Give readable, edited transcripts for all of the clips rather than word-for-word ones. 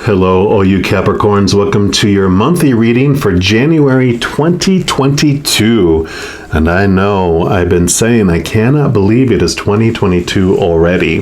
Hello, all you Capricorns. Welcome to your monthly reading for January 2022. And I know I've been saying I cannot believe it is 2022 already.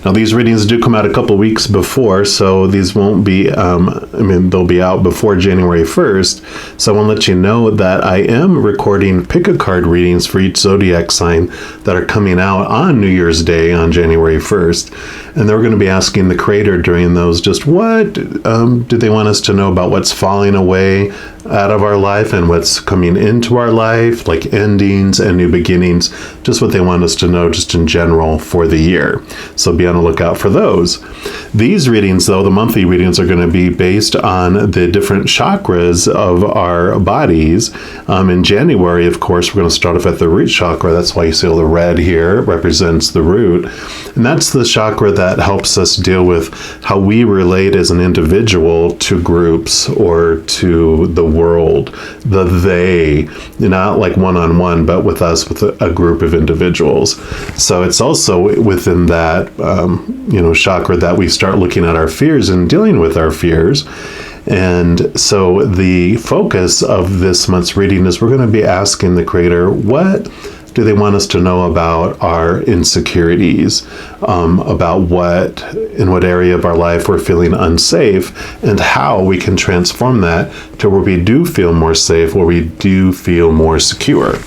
Now, these readings do come out a couple weeks before, so these won't be, they'll be out before January 1st. So I want to let you know that I am recording pick-a-card readings for each zodiac sign that are coming out on New Year's Day on January 1st. And they're going to be asking the creator during those just what do they want us to know about what's falling away out of our life and what's coming into our life, like endings and new beginnings, just what they want us to know just in general for the year. So be on the lookout for those. These readings, though, the monthly readings, are going to be based on the different chakras of our bodies. In January, of course, we're going to start off at the root chakra. That's why you see all the red here. It represents the root. And that's the chakra that helps us deal with how we relate as an individual to groups or to the world, the they, not like one-on-one, but with us, with a group of individuals. So it's also within that, chakra that we start looking at our fears and dealing with our fears. And so the focus of this month's reading is we're going to be asking the creator, what do they want us to know about our insecurities, about in what area of our life we're feeling unsafe, and how we can transform that to where we do feel more safe, where we do feel more secure.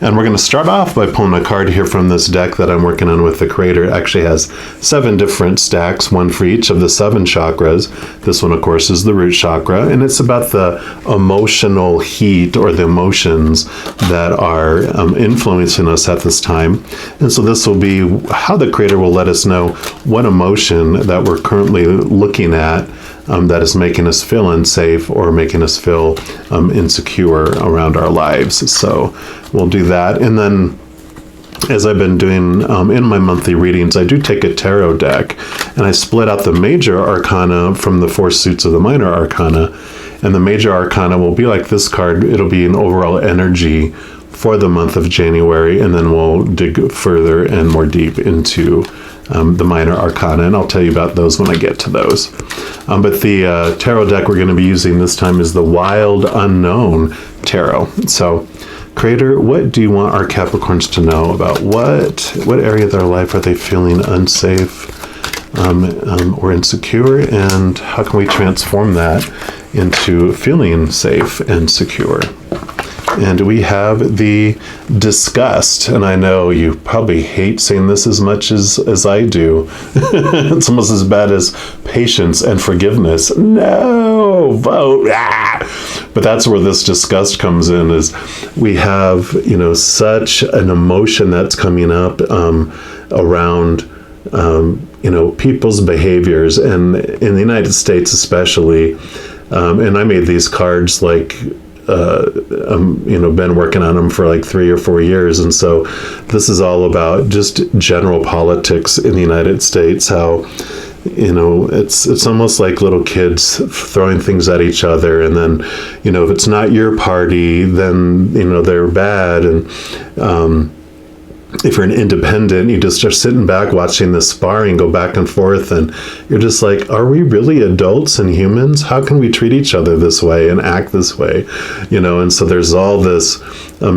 And we're going to start off by pulling a card here from this deck that I'm working on with the creator. It actually has 7 different stacks, one for each of the 7 chakras. This one, of course, is the root chakra, and it's about the emotional heat or the emotions that are influencing us at this time. And so this will be how the creator will let us know what emotion that we're currently looking at that is making us feel unsafe or making us feel insecure around our lives. So we'll do that. And then, as I've been doing in my monthly readings, I do take a tarot deck and I split out the major arcana from the 4 suits of the minor arcana. And the major arcana will be like this card. It'll be an overall energy for the month of January, and then we'll dig further and more deep into the minor arcana, and I'll tell you about those when I get to those. But the tarot deck we're going to be using this time is the Wild Unknown Tarot. So, creator, what do you want our Capricorns to know about what area of their life are they feeling unsafe or insecure, and how can we transform that into feeling safe and secure? And we have the disgust, and I know you probably hate saying this as much as I do. It's almost as bad as patience and forgiveness. No, vote. But that's where this disgust comes in, is we have, such an emotion that's coming up around, people's behaviors, and in the United States especially. And I made these cards been working on them for like 3 or 4 years, and so this is all about just general politics in the United States. How it's almost like little kids throwing things at each other, and then if it's not your party, then they're bad, and if you're an independent, you just are sitting back watching this sparring go back and forth, and you're just like, are we really adults and humans? How can we treat each other this way and act this way? And so there's all this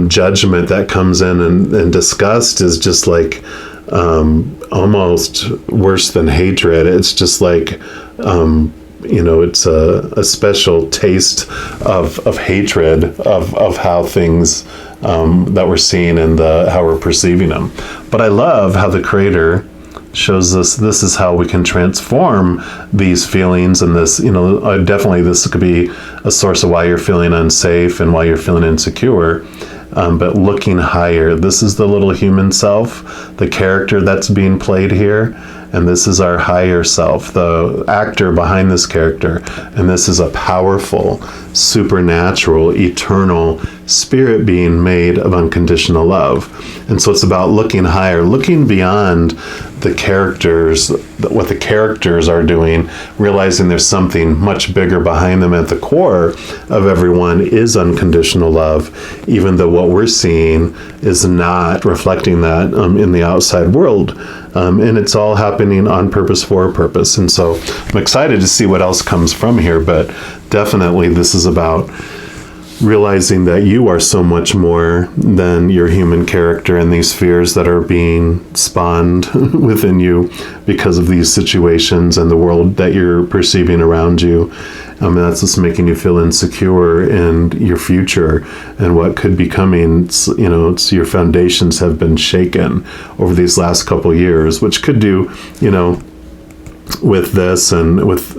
judgment that comes in, and disgust is just like almost worse than hatred. It's just like it's a special taste of hatred of how things that we're seeing and how we're perceiving them. But I love how the creator shows us this is how we can transform these feelings, and this, definitely this could be a source of why you're feeling unsafe and why you're feeling insecure. But looking higher, this is the little human self, the character that's being played here, and this is our higher self, the actor behind this character, and this is a powerful, supernatural, eternal spirit being made of unconditional love. And so it's about looking higher, looking beyond the characters, what the characters are doing, realizing there's something much bigger behind them. At the core of everyone is unconditional love, even though what we're seeing is not reflecting that in the outside world. And it's all happening on purpose for a purpose. And so I'm excited to see what else comes from here, but definitely this is about realizing that you are so much more than your human character and these fears that are being spawned within you because of these situations and the world that you're perceiving around you. That's just making you feel insecure in your future and what could be coming. It's your foundations have been shaken over these last couple years, which could do, with this and with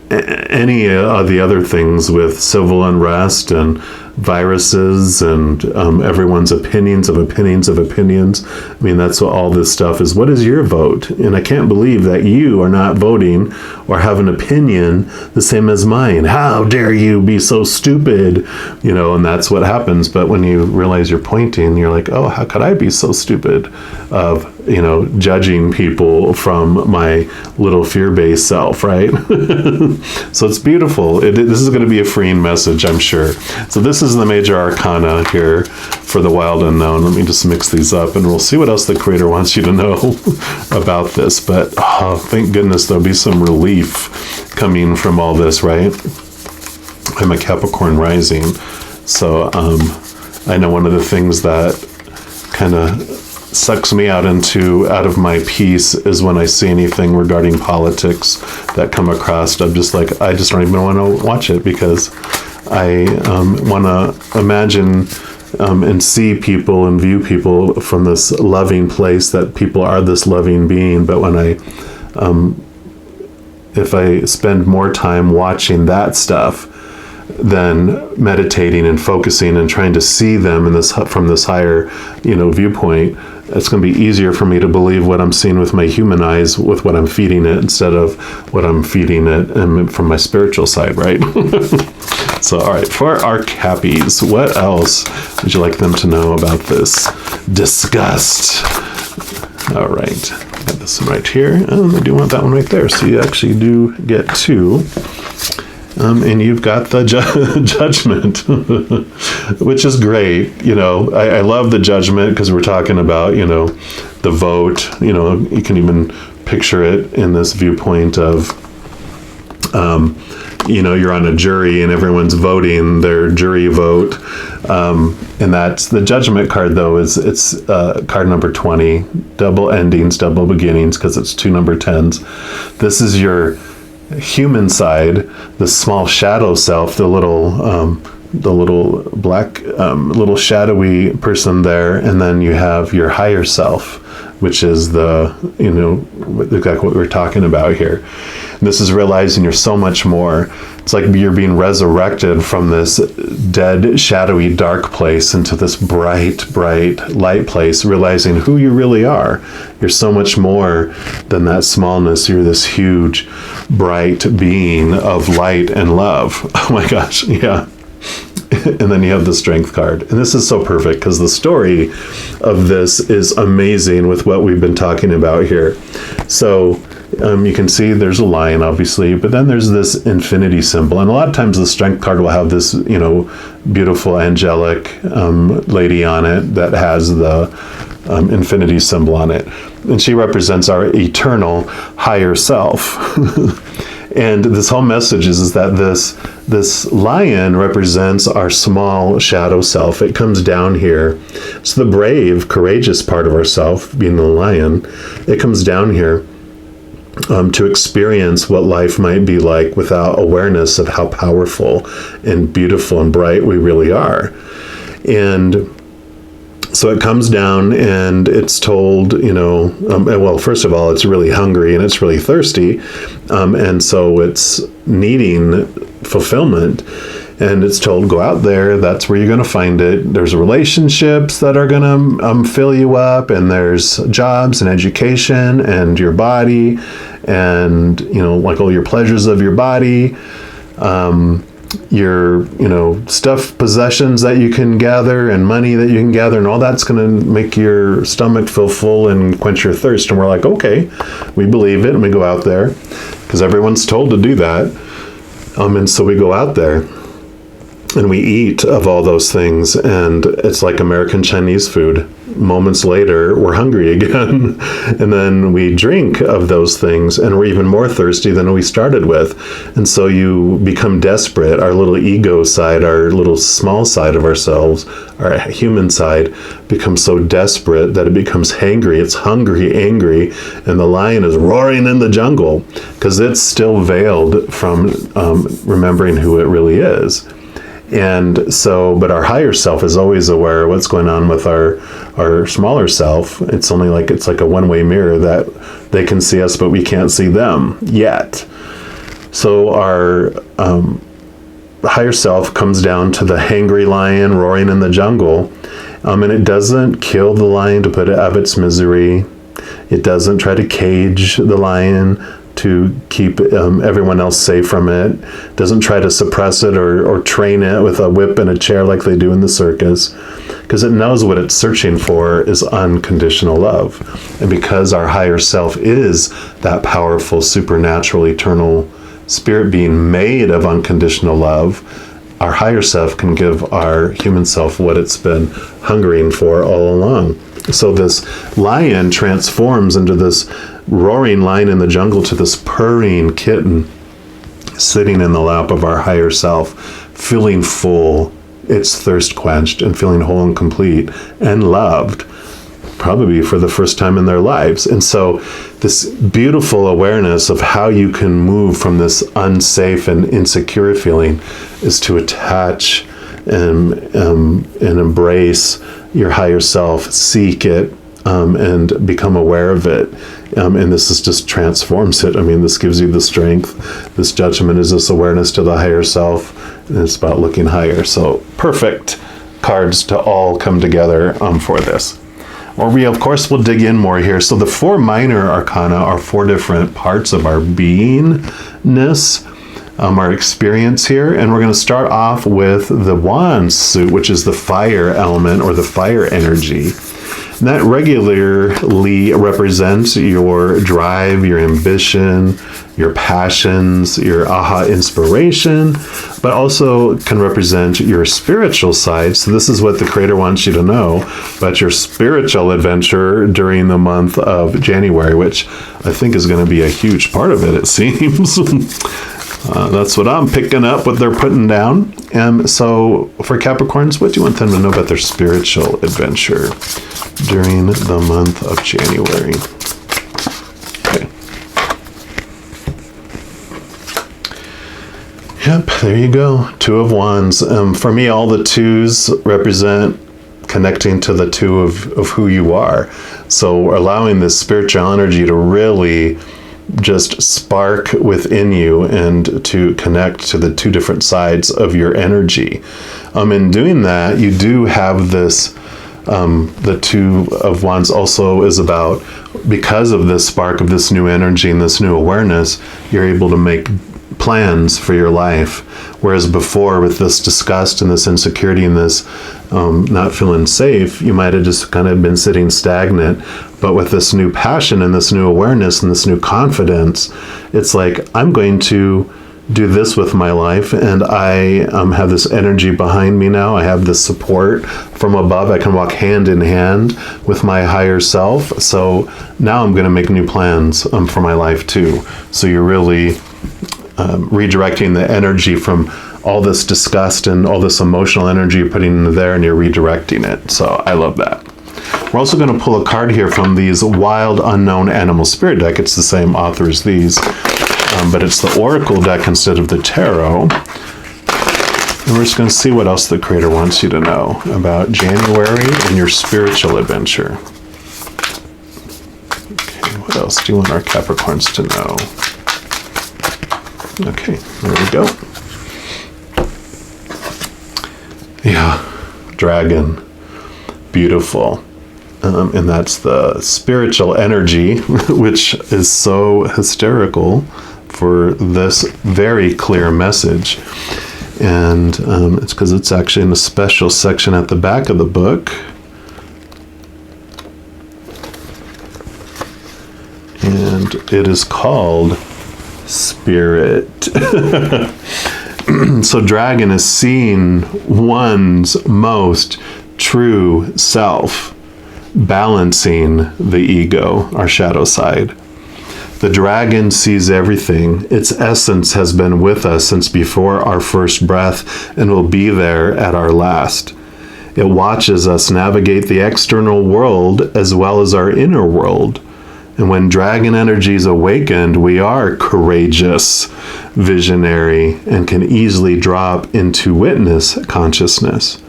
any of the other things, with civil unrest and viruses and everyone's opinions of opinions of opinions. I mean, that's what all this stuff is. What is your vote? And I can't believe that you are not voting or have an opinion the same as mine. How dare you be so stupid? And that's what happens. But when you realize you're pointing, you're like, oh, how could I be so stupid of judging people from my little fear-based self, right? So it's beautiful. This is going to be a freeing message, I'm sure. So this is the major arcana here for the wild unknown. Let me just mix these up and we'll see what else the creator wants you to know about this. But thank goodness there'll be some relief coming from all this, right? I'm a Capricorn rising. So I know one of the things that kind of sucks me out of my peace is when I see anything regarding politics that come across. I'm just like, I just don't even want to watch it, because I want to imagine and see people and view people from this loving place, that people are this loving being. But when if I spend more time watching that stuff than meditating and focusing and trying to see them from this higher, viewpoint, it's going to be easier for me to believe what I'm seeing with my human eyes, with what I'm feeding it, instead of what I'm feeding it from my spiritual side, right? So, all right, for our Cappies, what else would you like them to know about this disgust? All right, got this one right here, and I do want that one right there. So you actually do get two. And you've got the judgment, which is great. I love the judgment, because we're talking about, the vote. You can even picture it in this viewpoint of, you're on a jury and everyone's voting their jury vote. And that's the judgment card, though, it's card number 20, double endings, double beginnings, because it's two number 10s. This is your human side, the small shadow self, the little black, little shadowy person there, and then you have your higher self, which is exactly what we're talking about here. And this is realizing you're so much more. It's like you're being resurrected from this dead, shadowy, dark place into this bright, bright light place, realizing who you really are. You're so much more than that smallness. You're this huge, bright being of light and love. Oh my gosh, yeah. And then you have the strength card. And this is so perfect, because the story of this is amazing with what we've been talking about here. So you can see there's a lion, obviously, but then there's this infinity symbol. And a lot of times the strength card will have this, beautiful angelic lady on it that has the infinity symbol on it. And she represents our eternal higher self. And this whole message is that this lion represents our small shadow self. It comes down here. It's the brave, courageous part of ourself, being the lion. It comes down here to experience what life might be like without awareness of how powerful and beautiful and bright we really are. And so it comes down and it's told, well, first of all, it's really hungry and it's really thirsty. And so it's needing fulfillment. And it's told, go out there. That's where you're going to find it. There's relationships that are going to fill you up. And there's jobs and education and your body. And, like all your pleasures of your body. your, stuff, possessions that you can gather and money that you can gather, and all that's going to make your stomach feel full and quench your thirst. And we're like, okay, we believe it, and we go out there because everyone's told to do that. And so we go out there and we eat of all those things, and it's like American Chinese food. Moments later, we're hungry again. And then we drink of those things, and we're even more thirsty than we started with. And so you become desperate. Our little ego side, our little small side of ourselves, our human side, becomes so desperate that it becomes hangry. It's hungry, angry, and the lion is roaring in the jungle because it's still veiled from remembering who it really is. And so, but our higher self is always aware of what's going on with our smaller self. It's like a one-way mirror that they can see us, but we can't see them yet. So our higher self comes down to the hangry lion roaring in the jungle, and it doesn't kill the lion to put it out of its misery. It doesn't try to cage the lion to keep everyone else safe from it. Doesn't try to suppress it or train it with a whip and a chair like they do in the circus, because it knows what it's searching for is unconditional love. And because our higher self is that powerful, supernatural, eternal spirit being made of unconditional love, our higher self can give our human self what it's been hungering for all along. So this lion transforms into this roaring lion in the jungle to this purring kitten sitting in the lap of our higher self, feeling full, its thirst quenched, and feeling whole and complete and loved, probably for the first time in their lives. And so this beautiful awareness of how you can move from this unsafe and insecure feeling is to attach and embrace your higher self, seek it, and become aware of it. And this just transforms it. This gives you the strength. This judgment is this awareness to the higher self, and it's about looking higher. So perfect cards to all come together for this. Or we, of course, will dig in more here. So the 4 minor arcana are 4 different parts of our beingness, our experience here. And we're going to start off with the Wands suit, which is the fire element or the fire energy. And that regularly represents your drive, your ambition, your passions, your aha inspiration, but also can represent your spiritual side. So this is what the Creator wants you to know about your spiritual adventure during the month of January, which I think is going to be a huge part of it seems. That's what I'm picking up, what they're putting down. And so for Capricorns, what do you want them to know about their spiritual adventure during the month of January? Okay. Yep, there you go. 2 of Wands. For me, all the 2s represent connecting to the 2 of who you are. So allowing this spiritual energy to really just spark within you and to connect to the 2 different sides of your energy. In doing that, you do have this, the 2 of Wands also is about, because of this spark of this new energy and this new awareness, you're able to make plans for your life. Whereas before, with this disgust and this insecurity and this not feeling safe, you might have just kind of been sitting stagnant. But with this new passion and this new awareness and this new confidence, it's like, I'm going to do this with my life, and I have this energy behind me now. I have this support from above. I can walk hand in hand with my higher self. So now I'm going to make new plans for my life too. So you're really redirecting the energy from all this disgust and all this emotional energy you're putting into there, and you're redirecting it. So I love that. We're also going to pull a card here from these Wild Unknown Animal Spirit deck. It's the same author as these, but it's the Oracle deck instead of the Tarot. And we're just going to see what else the Creator wants you to know about January and your spiritual adventure. Okay, what else do you want our Capricorns to know? Okay, there we go. Yeah, dragon. Beautiful. And that's the spiritual energy, which is so hysterical for this very clear message. And it's because it's actually in a special section at the back of the book. And it is called Spirit. So dragon is seeing one's most true self, balancing the ego, our shadow side. The dragon sees everything. Its essence has been with us since before our first breath and will be there at our last. It watches us navigate the external world as well as our inner world. And when dragon energy is awakened, we are courageous, visionary, and can easily drop into witness consciousness.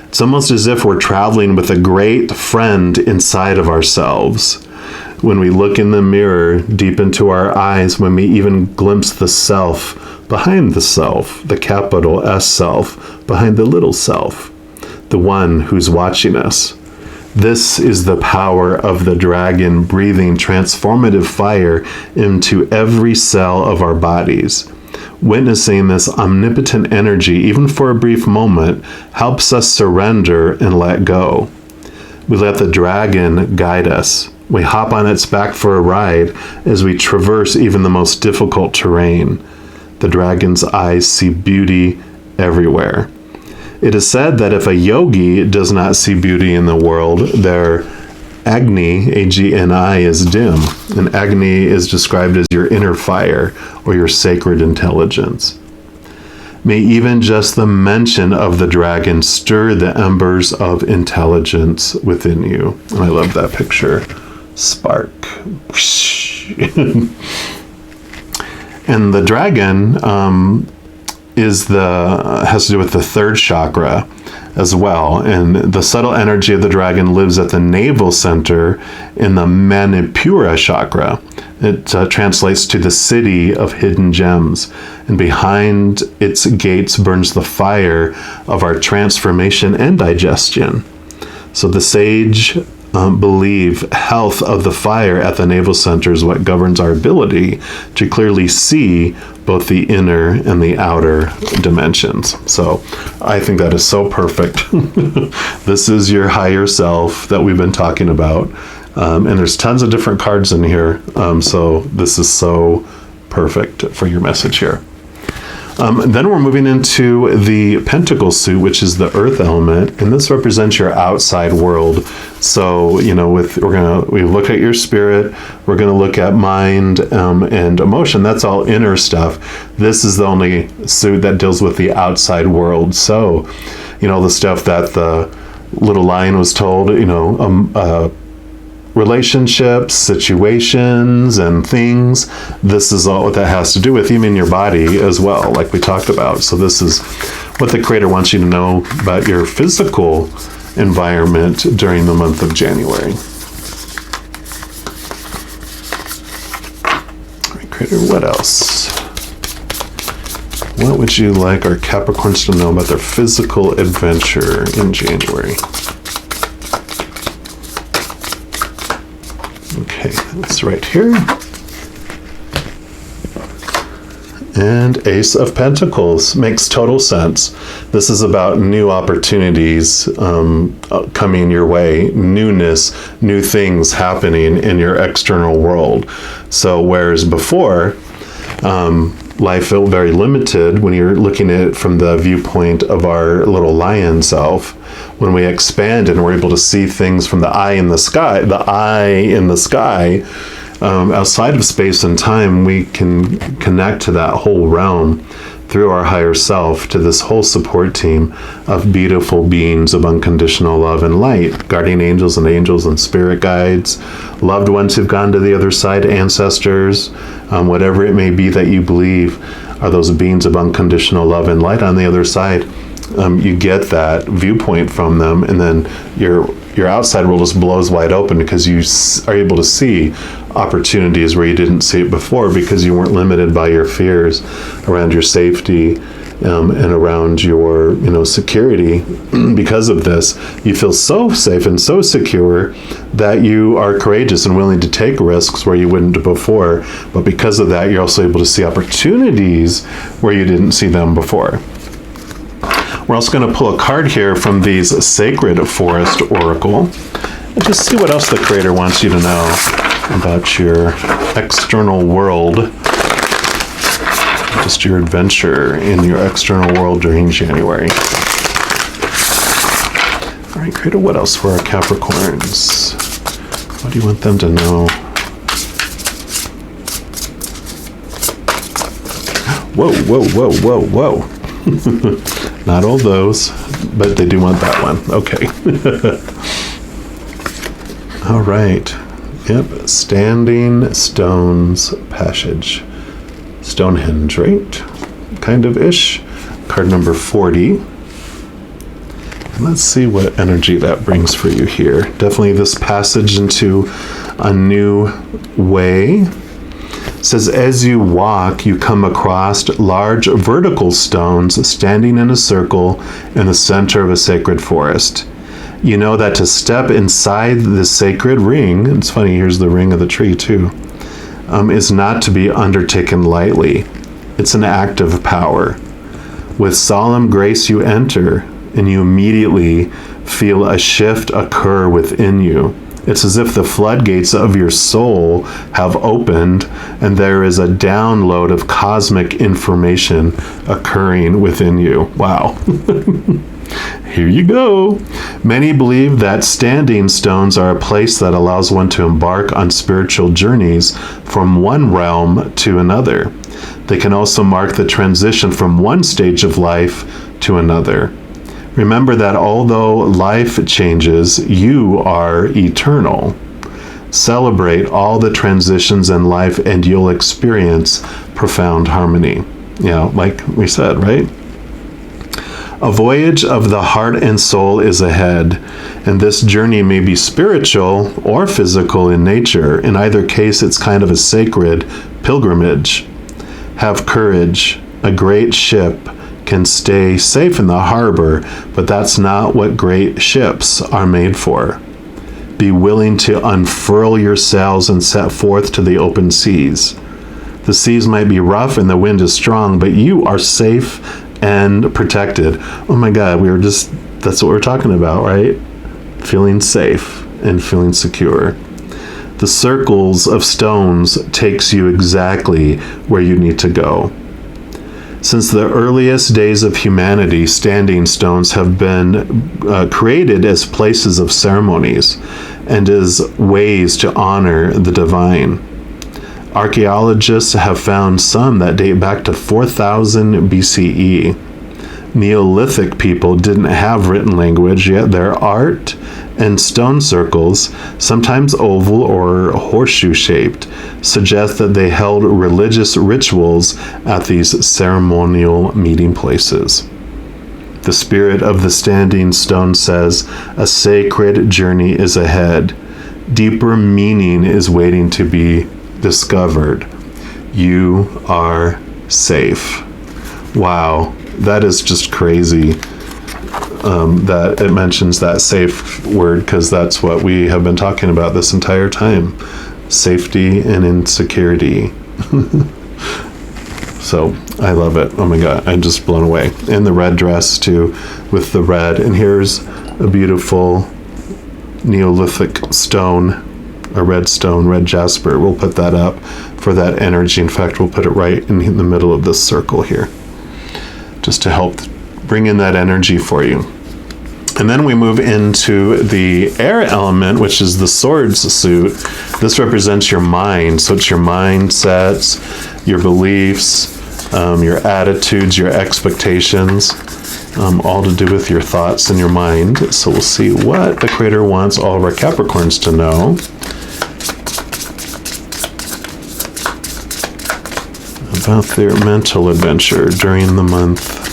It's almost as if we're traveling with a great friend inside of ourselves. When we look in the mirror deep into our eyes, when we even glimpse the self behind the self, the capital S self behind the little self, the one who's watching us. This is the power of the dragon breathing transformative fire into every cell of our bodies. Witnessing this omnipotent energy, even for a brief moment, helps us surrender and let go. We let the dragon guide us. We hop on its back for a ride as we traverse even the most difficult terrain. The dragon's eyes see beauty everywhere. It is said that if a yogi does not see beauty in the world, their Agni, A-G-N-I, is dim. And Agni is described as your inner fire or your sacred intelligence. May even just the mention of the dragon stir the embers of intelligence within you. And I love that picture. Spark. And the dragon has to do with the third chakra as well, and the subtle energy of the dragon lives at the navel center in the Manipura chakra. It translates to the city of hidden gems, and behind its gates burns the fire of our transformation and digestion. So the sage believe health of the fire at the navel center is what governs our ability to clearly see both the inner and the outer dimensions. So I think that is so perfect. This is your higher self that we've been talking about. And there's tons of different cards in here. So this is so perfect for your message here. Then we're moving into the Pentacle suit, which is the earth element, and this represents your outside world. So, we look at your spirit, we're gonna look at mind and emotion. That's all inner stuff. This is the only suit that deals with the outside world. So, the stuff that the little lion was told, relationships, situations, and things. This is all what that has to do with, even your body as well, like we talked about. So this is what the Creator wants you to know about your physical environment during the month of January. All right, Creator, what else? What would you like our Capricorns to know about their physical adventure in January? Okay, that's right here. And Ace of Pentacles makes total sense. This is about new opportunities coming your way, newness, new things happening in your external world. So whereas before, life felt very limited when you're looking at it from the viewpoint of our little lion self. When we expand and we're able to see things from the eye in the sky, outside of space and time, we can connect to that whole realm through our higher self, to this whole support team of beautiful beings of unconditional love and light, guardian angels and spirit guides, loved ones who've gone to the other side, ancestors, whatever it may be that you believe are those beings of unconditional love and light on the other side. You get that viewpoint from them, and then your outside world just blows wide open because you are able to see opportunities where you didn't see it before, because you weren't limited by your fears around your safety and around your security. Because of this, you feel so safe and so secure that you are courageous and willing to take risks where you wouldn't before. But because of that, you're also able to see opportunities where you didn't see them before. We're also going to pull a card here from these Sacred Forest Oracle and just see what else the Creator wants you to know about your external world, just your adventure in your external world during January. All right, Creator, what else for our Capricorns? What do you want them to know? Whoa, whoa, whoa, whoa, whoa. Not all those, but they do want that one. Okay. All right. Yep. Standing Stones Passage. Stonehenge, right? Kind of ish. Card number 40. Let's see what energy that brings for you here. Definitely this passage into a new way. It says, as you walk, you come across large vertical stones standing in a circle in the center of a sacred forest. You know that to step inside the sacred ring, it's funny, here's the ring of the tree too, is not to be undertaken lightly. It's an act of power. With solemn grace you enter, and you immediately feel a shift occur within you. It's as if the floodgates of your soul have opened, and there is a download of cosmic information occurring within you. Wow. Here you go. Many believe that standing stones are a place that allows one to embark on spiritual journeys from one realm to another. They can also mark the transition from one stage of life to another. Remember that although life changes, you are eternal. Celebrate all the transitions in life and you'll experience profound harmony. You know, like we said, right? A voyage of the heart and soul is ahead, and this journey may be spiritual or physical in nature. In either case, it's kind of a sacred pilgrimage. Have courage. A great ship can stay safe in the harbor, but that's not what great ships are made for. Be willing to unfurl your sails and set forth to the open seas. The seas might be rough and the wind is strong, but you are safe and protected. Oh my God, that's what we're talking about, right? Feeling safe and feeling secure. The circles of stones takes you exactly where you need to go. Since the earliest days of humanity, standing stones have been created as places of ceremonies and as ways to honor the divine. Archaeologists have found some that date back to 4000 BCE. Neolithic people didn't have written language, yet their art and stone circles, sometimes oval or horseshoe-shaped, suggest that they held religious rituals at these ceremonial meeting places. The spirit of the standing stone says, a sacred journey is ahead. Deeper meaning is waiting to be discovered. You are safe. Wow, that is just crazy. That it mentions that safe word, because that's what we have been talking about this entire time. Safety and insecurity. So I love it. Oh my God, I'm just blown away. And the red dress too, with the red. And here's a beautiful Neolithic stone, a red stone, red jasper. We'll put that up for that energy. In fact, we'll put it right in the middle of this circle here, just to help bring in that energy for you. And then we move into the air element, which is the swords suit. This represents your mind. So it's your mindsets, your beliefs, your attitudes, your expectations, all to do with your thoughts and your mind. So we'll see what the Creator wants all of our Capricorns to know about their mental adventure during the month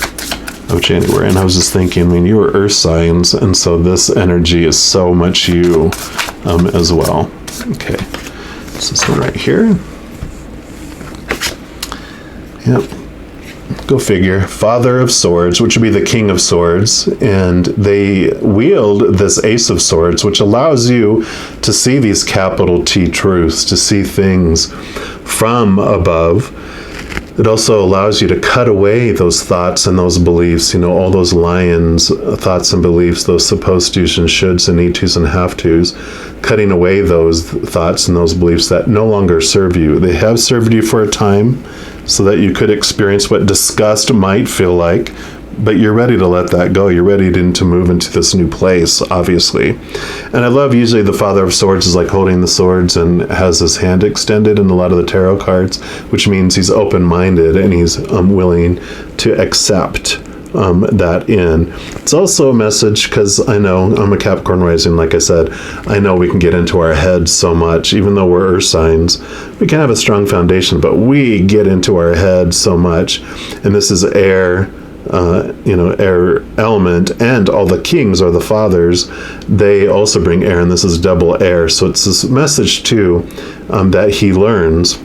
of January. And I was just thinking, I mean, you are earth signs, and so this energy is so much you as well. Okay, so this one right here. Yep, go figure. Father of Swords, which would be the King of Swords, and they wield this Ace of Swords, which allows you to see these capital T truths, to see things from above. It also allows you to cut away those thoughts and those beliefs, all those lions, thoughts and beliefs, those supposed to's and shoulds and need to's and have to's, cutting away those thoughts and those beliefs that no longer serve you. They have served you for a time so that you could experience what disgust might feel like, but you're ready to let that go. You're ready to move into this new place, obviously. And I love usually the Father of Swords is like holding the swords and has his hand extended in a lot of the tarot cards, which means he's open-minded and he's willing to accept that in. It's also a message, because I know I'm a Capricorn rising, like I said, I know we can get into our heads so much, even though we're earth signs, we can have a strong foundation, but we get into our heads so much. And this is air, air element, and all the kings or the fathers, they also bring air, and this is double air. So it's this message too that he learns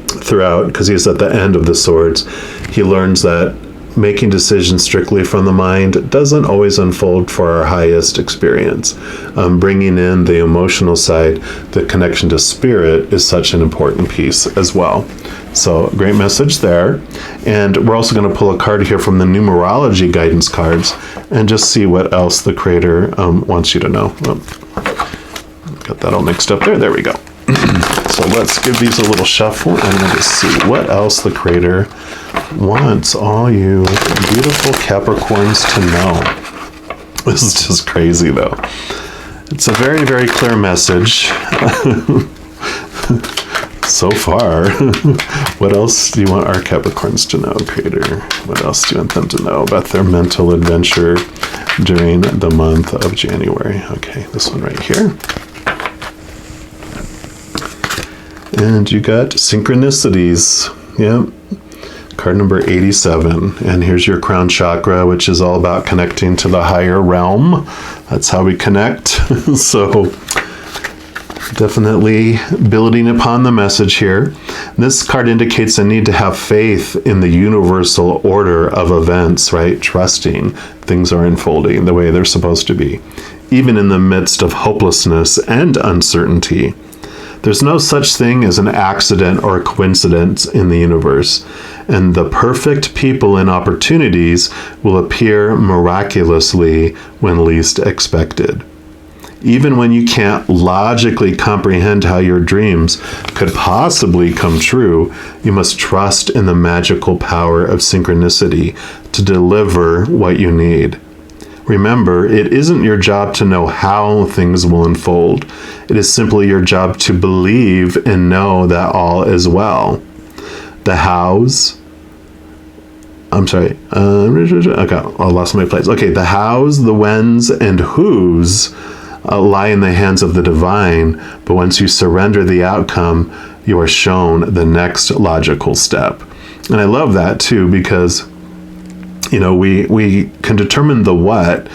throughout, because he's at the end of the swords. He learns that making decisions strictly from the mind doesn't always unfold for our highest experience. Bringing in the emotional side, the connection to spirit, is such an important piece as well. So great message there. And we're also going to pull a card here from the numerology guidance cards and just see what else the Creator wants you to know. Got that all mixed up there. There we go. So let's give these a little shuffle and let's see what else the Creator wants all you beautiful Capricorns to know. This is just crazy though. It's a very, very clear message. So far. What else do you want our Capricorns to know, Creator? What else do you want them to know about their mental adventure during the month of January? Okay, this one right here. And you got synchronicities. Yep. Card number 87. And here's your crown chakra, which is all about connecting to the higher realm. That's how we connect. So definitely building upon the message here. This card indicates a need to have faith in the universal order of events, right? Trusting things are unfolding the way they're supposed to be, even in the midst of hopelessness and uncertainty. There's no such thing as an accident or a coincidence in the universe, and the perfect people and opportunities will appear miraculously when least expected. Even when you can't logically comprehend how your dreams could possibly come true, you must trust in the magical power of synchronicity to deliver what you need. Remember, it isn't your job to know how things will unfold. It is simply your job to believe and know that all is well. The hows... okay, I lost my place. Okay, the hows, the whens, and whos lie in the hands of the divine, but once you surrender the outcome, you are shown the next logical step. And I love that too, because we can determine the what,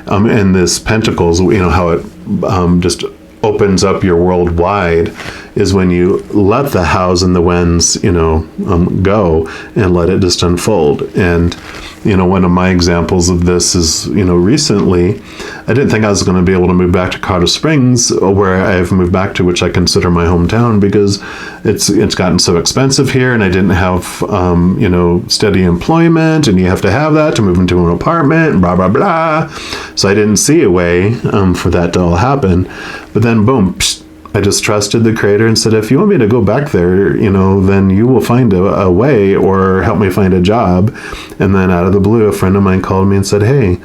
and this Pentacles, how it just opens up your world wide, is when you let the hows and the whens, go and let it just unfold. And, one of my examples of this is, recently, I didn't think I was going to be able to move back to Colorado Springs, where I've moved back to, which I consider my hometown, because it's gotten so expensive here, and I didn't have, steady employment, and you have to have that to move into an apartment, and blah, blah, blah. So I didn't see a way for that to all happen. But then, boom, I just trusted the Creator and said, if you want me to go back there, then you will find a way, or help me find a job. And then out of the blue, a friend of mine called me and said, hey,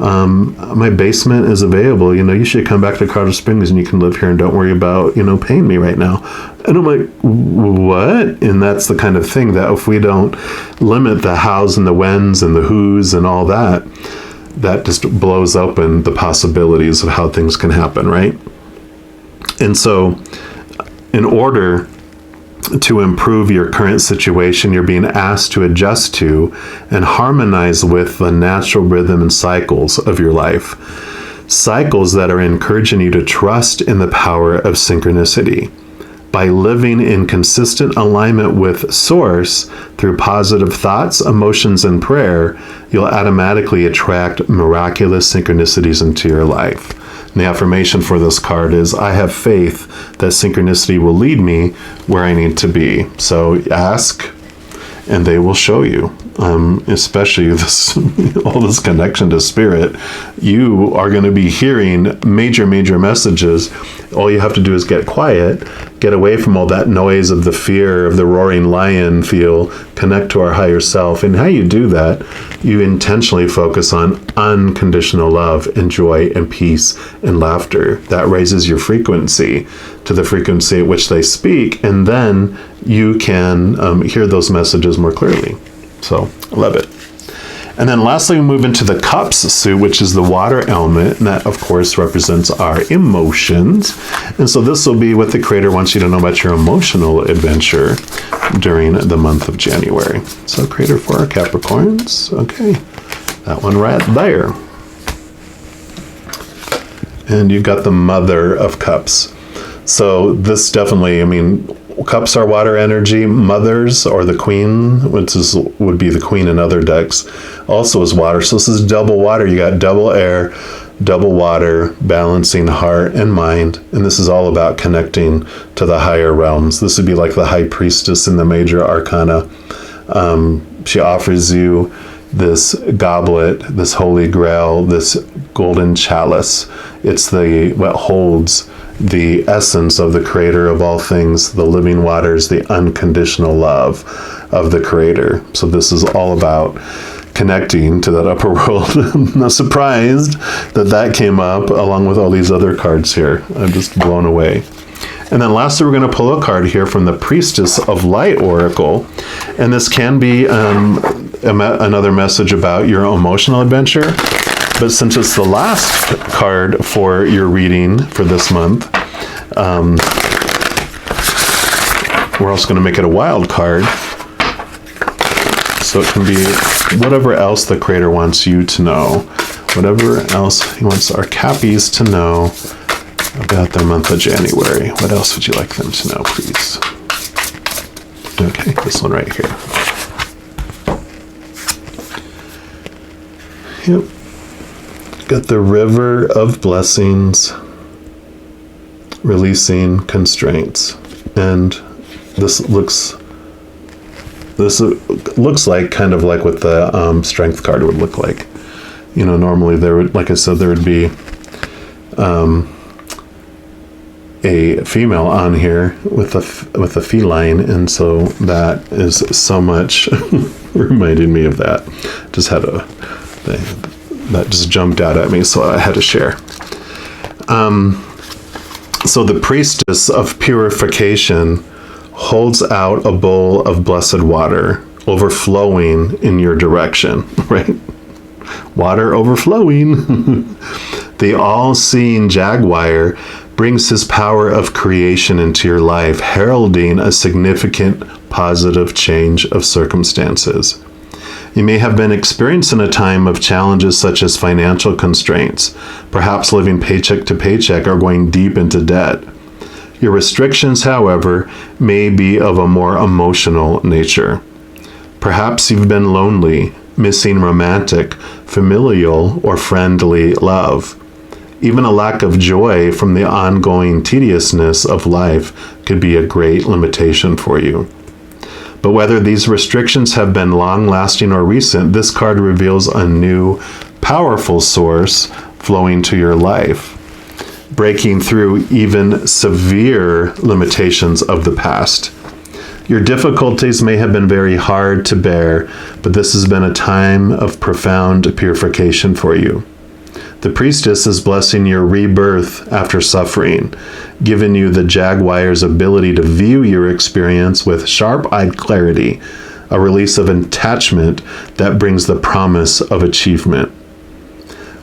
my basement is available. You should come back to Colorado Springs and you can live here and don't worry about, paying me right now. And I'm like, what? And that's the kind of thing that if we don't limit the hows and the whens and the whos and all that, that just blows open the possibilities of how things can happen, right? And so in order to improve your current situation, you're being asked to adjust to and harmonize with the natural rhythm and cycles of your life. Cycles that are encouraging you to trust in the power of synchronicity. By living in consistent alignment with Source through positive thoughts, emotions, and prayer, you'll automatically attract miraculous synchronicities into your life. And the affirmation for this card is, I have faith that synchronicity will lead me where I need to be. So ask and they will show you. Especially this, all this connection to spirit, you are going to be hearing major messages. All you have to do is get quiet, get away from all that noise of the fear of the roaring lion feel, connect to our higher self. And how you do that, you intentionally focus on unconditional love and joy and peace and laughter. That raises your frequency to the frequency at which they speak, and then you can hear those messages more clearly. So, I love it. And then lastly, we move into the Cups suit, which is the water element. And that, of course, represents our emotions. And so this will be what the Creator wants you to know about your emotional adventure during the month of January. So, Creator for our Capricorns. Okay, that one right there. And you've got the Mother of Cups. So this definitely, cups are water energy. Mothers, or the queen, would be the queen in other decks, also is water. So this is double water. You got double air, double water, balancing heart and mind. And this is all about connecting to the higher realms. This would be like the high priestess in the major arcana. She offers you this goblet, this holy grail, this golden chalice. It's what holds the essence of the Creator of all things, the living waters, the unconditional love of the Creator. So this is all about connecting to that upper world. I'm not surprised that came up along with all these other cards here. I'm just blown away. And then lastly, we're going to pull a card here from the Priestess of Light Oracle. And this can be another message about your emotional adventure. But since it's the last card for your reading for this month, we're also going to make it a wild card. So it can be whatever else the Creator wants you to know. Whatever else He wants our Cappies to know about their month of January. What else would you like them to know, please? Okay, this one right here. Yep. Got the River of Blessings, releasing constraints. And this looks like kind of like what the Strength card would look like. Normally there would, like I said, there would be a female on here with a feline, and so that is so much reminded me of that. Just had that just jumped out at me, so I had to share. So the Priestess of Purification holds out a bowl of blessed water, overflowing in your direction, right? Water overflowing. The all-seeing jaguar brings his power of creation into your life, heralding a significant positive change of circumstances. You may have been experiencing a time of challenges such as financial constraints, perhaps living paycheck to paycheck or going deep into debt. Your restrictions, however, may be of a more emotional nature. Perhaps you've been lonely, missing romantic, familial, or friendly love. Even a lack of joy from the ongoing tediousness of life could be a great limitation for you. But whether these restrictions have been long-lasting or recent, this card reveals a new, powerful source flowing to your life, breaking through even severe limitations of the past. Your difficulties may have been very hard to bear, but this has been a time of profound purification for you. The Priestess is blessing your rebirth after suffering, giving you the jaguar's ability to view your experience with sharp-eyed clarity, a release of attachment that brings the promise of achievement.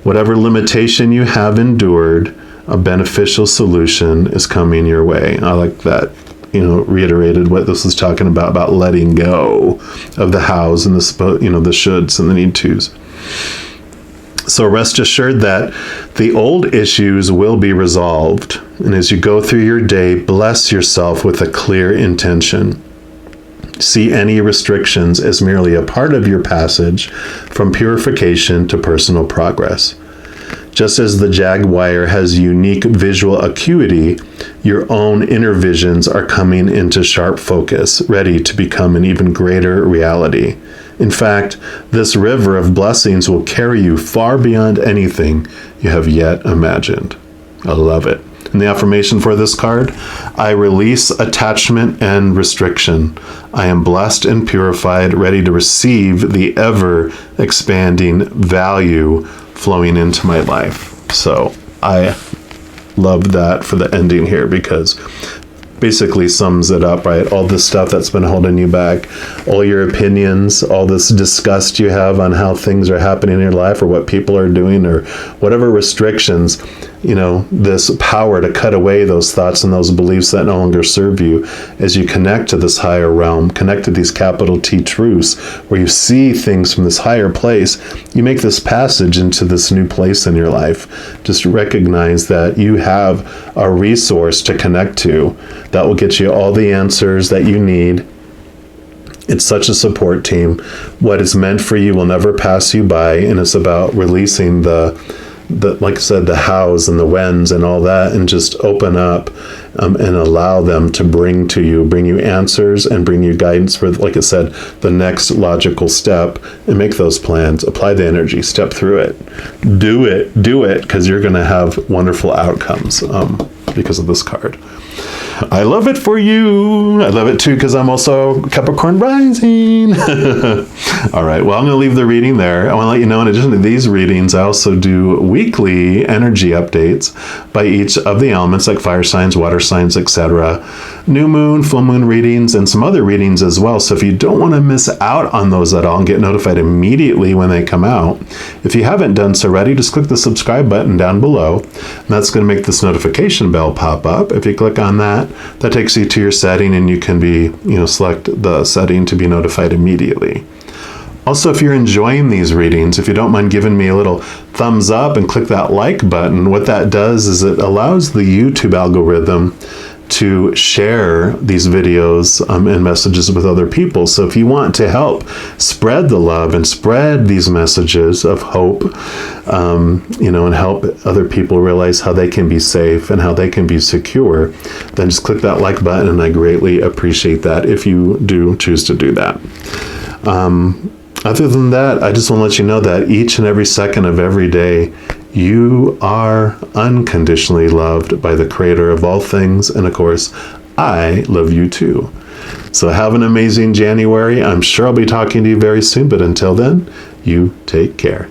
Whatever limitation you have endured, a beneficial solution is coming your way. I like that, reiterated what this is talking about letting go of the hows and the shoulds and the need tos. So rest assured that the old issues will be resolved. And as you go through your day, bless yourself with a clear intention. See any restrictions as merely a part of your passage from purification to personal progress. Just as the jaguar has unique visual acuity, your own inner visions are coming into sharp focus, ready to become an even greater reality. In fact, this river of blessings will carry you far beyond anything you have yet imagined. I love it. And the affirmation for this card: I release attachment and restriction. I am blessed and purified, ready to receive the ever-expanding value flowing into my life. So I love that for the ending here, because basically sums it up, right? All this stuff that's been holding you back, all your opinions, all this disgust you have on how things are happening in your life or what people are doing or whatever restrictions, this power to cut away those thoughts and those beliefs that no longer serve you as you connect to this higher realm, connect to these capital T truths where you see things from this higher place. You make this passage into this new place in your life. Just recognize that you have a resource to connect to that will get you all the answers that you need. It's such a support team. What is meant for you will never pass you by, and it's about releasing the like I said, the hows and the whens and all that, and just open up and allow them to bring you answers and bring you guidance for, like I said, the next logical step, and make those plans, apply the energy, step through it, do it, because you're going to have wonderful outcomes because of this card. I love it for you. I love it too, because I'm also Capricorn rising. All right, well, I'm going to leave the reading there. I want to let you know, in addition to these readings, I also do weekly energy updates by each of the elements, like fire signs, water signs, etc. New moon, full moon readings, and some other readings as well. So if you don't want to miss out on those at all and get notified immediately when they come out, if you haven't done so already, just click the subscribe button down below, and that's going to make this notification bell pop up. If you click on that, that takes you to your setting, and you can select the setting to be notified immediately. Also, if you're enjoying these readings, if you don't mind giving me a little thumbs up and click that like button, what that does is it allows the YouTube algorithm to share these videos and messages with other people. So if you want to help spread the love and spread these messages of hope, and help other people realize how they can be safe and how they can be secure, then just click that like button, and I greatly appreciate that if you do choose to do that. Other than that, I just want to let you know that each and every second of every day, you are unconditionally loved by the Creator of all things. And of course, I love you too. So have an amazing January. I'm sure I'll be talking to you very soon. But until then, you take care.